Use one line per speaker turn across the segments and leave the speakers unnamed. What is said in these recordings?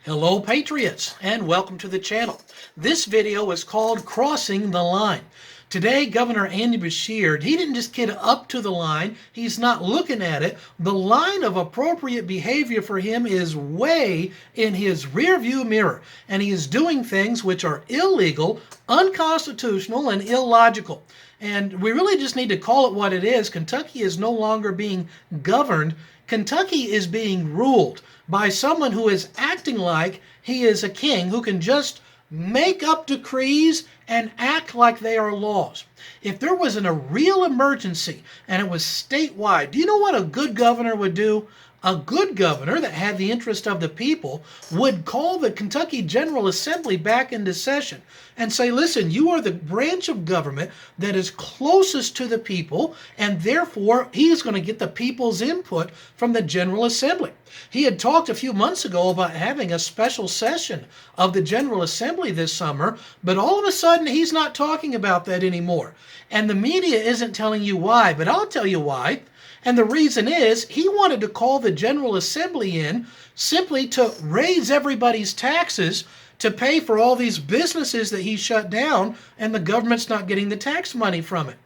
Hello Patriots, and welcome to the channel. This video is called Crossing the Line. Today, Governor Andy Beshear, he didn't just get up to the line, he's not looking at it. The line of appropriate behavior for him is way in his rearview mirror, and he is doing things which are illegal, unconstitutional, and illogical. And we really just need to call it what it is. Kentucky is no longer being governed. Kentucky is being ruled by someone who is acting like he is a king, who can just make up decrees and act like they are laws. If there was a real emergency and it was statewide, do you know what a good governor would do? A good governor that had the interest of the people would call the Kentucky General Assembly back into session and say, listen, you are the branch of government that is closest to the people, and therefore he's going to get the people's input from the General Assembly. He had talked a few months ago about having a special session of the General Assembly this summer, but all of a sudden he's not talking about that anymore. And the media isn't telling you why, but I'll tell you why. And the reason is he wanted to call the General Assembly in simply to raise everybody's taxes to pay for all these businesses that he shut down, and the government's not getting the tax money from it.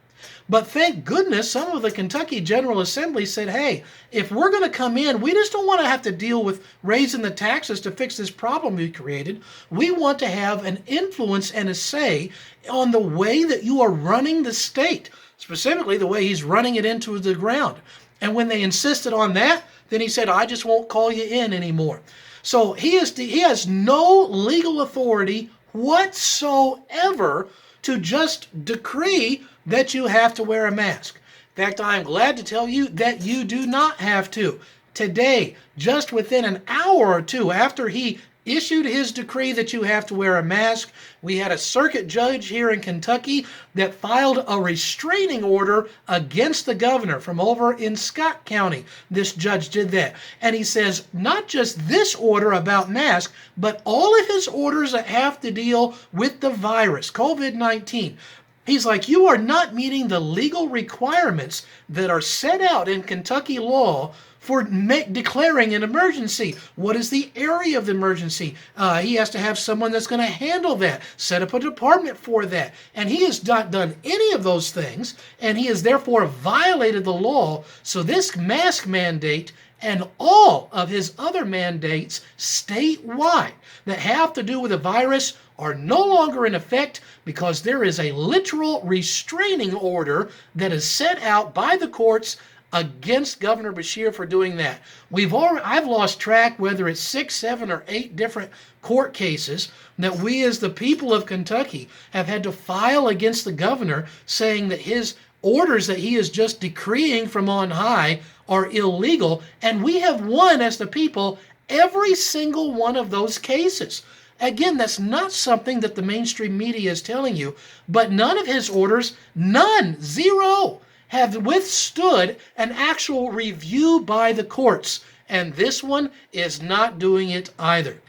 But thank goodness some of the Kentucky General Assembly said, hey, if we're going to come in, we just don't want to have to deal with raising the taxes to fix this problem we created. We want to have an influence and a say on the way that you are running the state, specifically the way he's running it into the ground. And when they insisted on that, then he said, I just won't call you in anymore. So he has no legal authority whatsoever to just decree that you have to wear a mask. In fact, I am glad to tell you that you do not have to. Today, just within an hour or two after he issued his decree that you have to wear a mask, we had a circuit judge here in Kentucky that filed a restraining order against the governor from over in Scott County. This judge did that. And he says not just this order about masks, but all of his orders that have to deal with the virus, COVID-19. He's like, you are not meeting the legal requirements that are set out in Kentucky law for declaring an emergency. What is the area of the emergency? He has to have someone that's going to handle that, set up a department for that. And he has not done any of those things, and he has therefore violated the law. So this mask mandate and all of his other mandates statewide that have to do with the virus are no longer in effect because there is a literal restraining order that is set out by the courts against Governor Beshear for doing that. I've lost track whether it's 6, 7, or 8 different court cases that we as the people of Kentucky have had to file against the governor saying that his orders that he is just decreeing from on high are illegal, and we have won as the people every single one of those cases. Again, that's not something that the mainstream media is telling you, but none of his orders, none, zero, have withstood an actual review by the courts, and this one is not doing it either.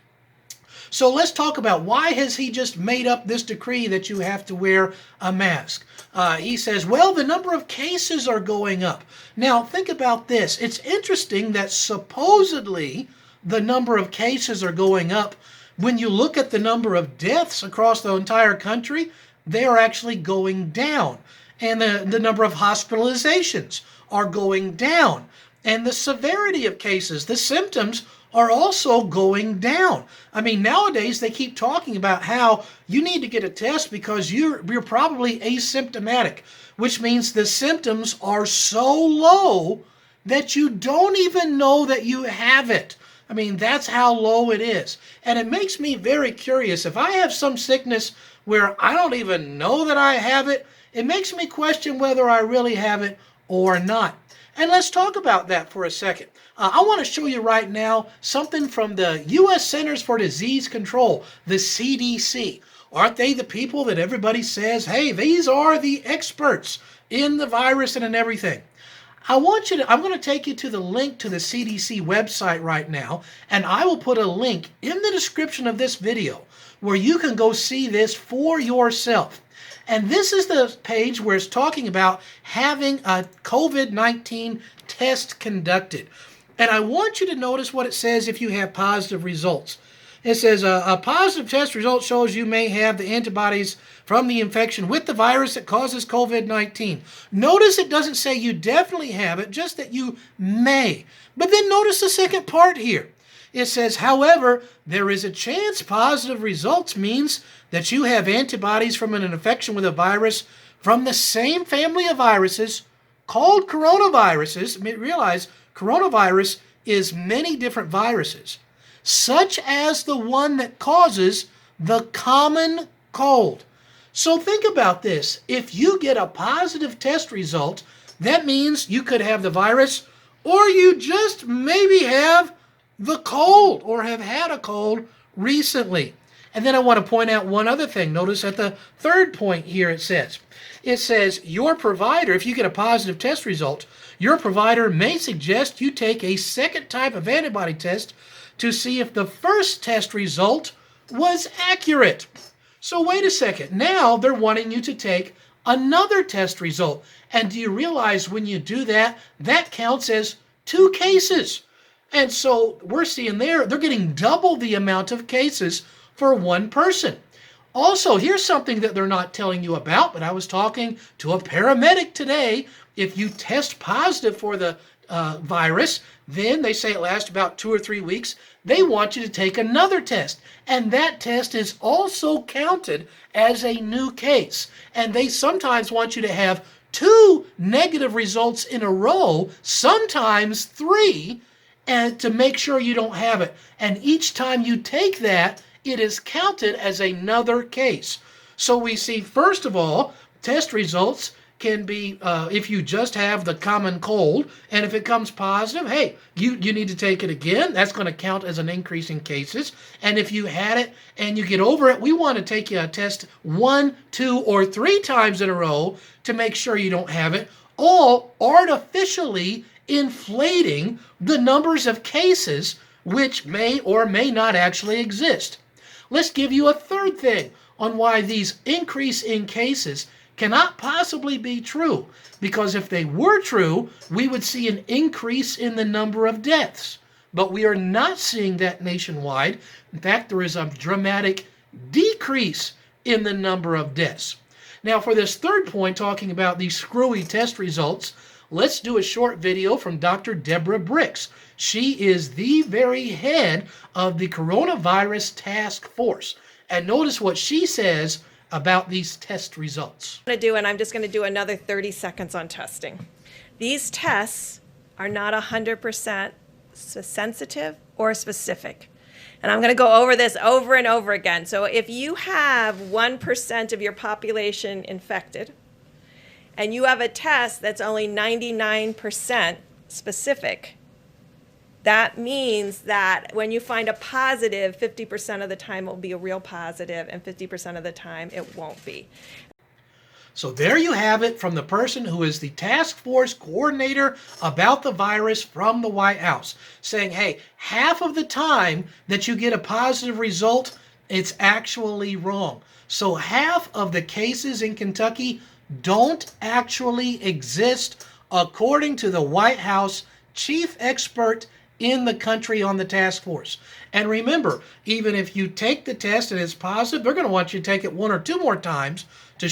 So let's talk about why has he just made up this decree that you have to wear a mask. He says, well, the number of cases are going up. Now, think about this. It's interesting that supposedly the number of cases are going up. When you look at the number of deaths across the entire country, they are actually going down. And the number of hospitalizations are going down. And the severity of cases, the symptoms, are also going down. I mean, nowadays they keep talking about how you need to get a test because you're probably asymptomatic, which means the symptoms are so low that you don't even know that you have it. I mean, that's how low it is. And it makes me very curious. If I have some sickness where I don't even know that I have it, it makes me question whether I really have it or not. And let's talk about that for a second. I want to show you right now something from the U.S. Centers for Disease Control, the CDC. Aren't they the people that everybody says, hey, these are the experts in the virus and in everything? I'm going to take you to the link to the CDC website right now, and I will put a link in the description of this video where you can go see this for yourself. And this is the page where it's talking about having a COVID-19 test conducted. And I want you to notice what it says if you have positive results. It says a positive test result shows you may have the antibodies from the infection with the virus that causes COVID-19. Notice it doesn't say you definitely have it, just that you may. But then notice the second part here. It says, however, there is a chance positive results means that you have antibodies from an infection with a virus from the same family of viruses called coronaviruses. Realize coronavirus is many different viruses, such as the one that causes the common cold. So think about this. If you get a positive test result, that means you could have the virus, or you just maybe have the cold or have had a cold recently. And then I want to point out one other thing. Notice at the third point here it says, your provider, if you get a positive test result, your provider may suggest you take a second type of antibody test to see if the first test result was accurate. So wait a second. Now they're wanting you to take another test result. And do you realize when you do that, that counts as 2 cases? And so we're seeing they're getting double the amount of cases for one person. Also, here's something that they're not telling you about, but I was talking to a paramedic today. If you test positive for the virus, then they say it lasts about 2 or 3 weeks. They want you to take another test, and that test is also counted as a new case. And they sometimes want you to have 2 negative results in a row, sometimes 3, and to make sure you don't have it. And each time you take that, it is counted as another case. So we see, first of all, test results can be if you just have the common cold, and if it comes positive, hey, you need to take it again. That's going to count as an increase in cases. And if you had it and you get over it, we want to take you a test 1, 2, or 3 times in a row to make sure you don't have it, all artificially inflating the numbers of cases which may or may not actually exist. Let's give you a third thing on why these increase in cases cannot possibly be true. Because if they were true, we would see an increase in the number of deaths. But we are not seeing that nationwide. In fact, there is a dramatic decrease in the number of deaths. Now, for this third point, talking about these screwy test results, let's do a short video from Dr. Deborah Bricks. She is the very head of the Coronavirus Task Force. And notice what she says about these test results.
I'm just going to do another 30 seconds on testing. These tests are not 100% sensitive or specific. And I'm going to go over this over and over again. So if you have 1% of your population infected, and you have a test that's only 99% specific, that means that when you find a positive, 50% of the time it will be a real positive, and 50% of the time it won't be.
So there you have it from the person who is the task force coordinator about the virus from the White House, saying, hey, half of the time that you get a positive result, it's actually wrong. So half of the cases in Kentucky don't actually exist, according to the White House chief expert in the country on the task force. And remember, even if you take the test and it's positive, they're going to want you to take it 1 or 2 more times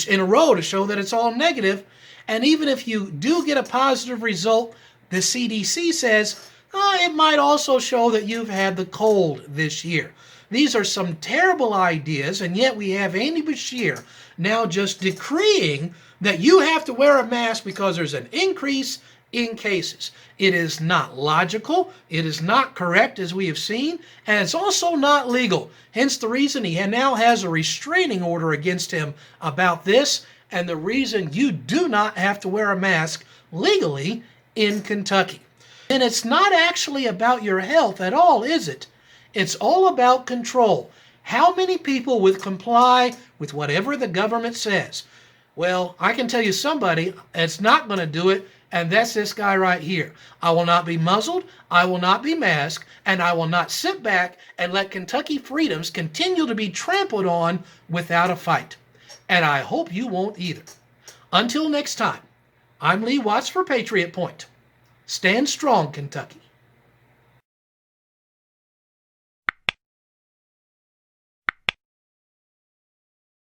in a row to show that it's all negative. And even if you do get a positive result, the CDC says it might also show that you've had the cold this year. These are some terrible ideas, and yet we have Andy Beshear now just decreeing that you have to wear a mask because there's an increase in cases. It is not logical, it is not correct, as we have seen, and it's also not legal. Hence the reason he now has a restraining order against him about this, and the reason you do not have to wear a mask legally in Kentucky. And it's not actually about your health at all, is it? It's all about control. How many people would comply with whatever the government says? Well, I can tell you somebody that's not going to do it, and that's this guy right here. I will not be muzzled, I will not be masked, and I will not sit back and let Kentucky freedoms continue to be trampled on without a fight. And I hope you won't either. Until next time, I'm Lee Watts for Patriot Point. Stand strong, Kentucky.